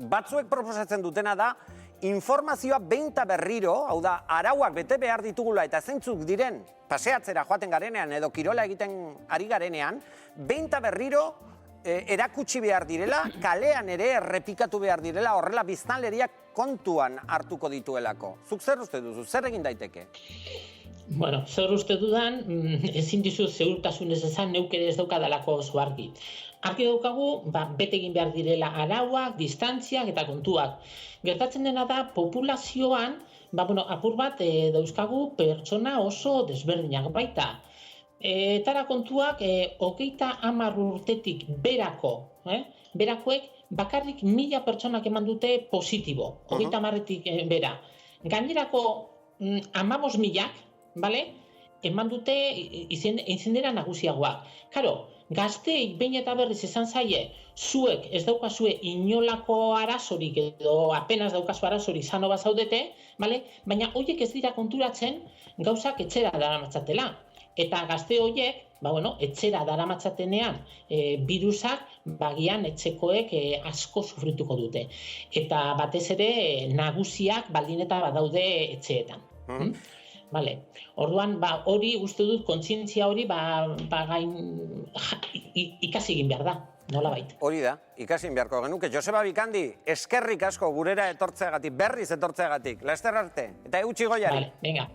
batzuek proposatzen dutena da, informazioa behin eta berriro, hau da, arauak bete behar ditugula eta zentzuk diren paseatzera joaten garenean edo kirola egiten ari garenean, behin eta berriro erakutsi behar direla, kalean ere errepikatu behar direla, horrela biztanleriak kontuan hartuko dituelako. Zuk zer uste duzu, zer egin daiteke? Bueno, zer uste dudan, ezin dizu segurtasunez esan neuk ere ez daukadalako oso argi. Argi daukagu, bete egin behar direla arauak, distantziak eta kontuak. Gertatzen dena da, populazioan, apur bat dauzkagu pertsona oso desberdinak baita. Etara kontuak, 30 urtetik berako, berakoek bakarrik 1000 pertsonak eman dute positibo, 30-etik bera. Gainerako 15.000, eman dute izendera nagusiagoak. Karo, gazteik behin eta berriz esan zaie, zuek ez daukazue inolako arazorik edo apenas daukazu arazorik sano bazaudete, baina horiek ez dira konturatzen gauzak etxera daramatzatela. Eta gazte horiek, etxera daramatzatenean birusak bagian etxekoek asko sufrituko dute. Eta batez ere nagusiak baldin eta badaude etxeetan. Orduan, hori uste dut, kontzientzia hori ikasi egin behar da, nolabait. Hori da, ikasi egin beharko genuke. Joseba Bikandi, eskerrik asko gurera etortzeagatik, berriz etortzeagatik. Laster arte, eta eutxi goiari. Venga.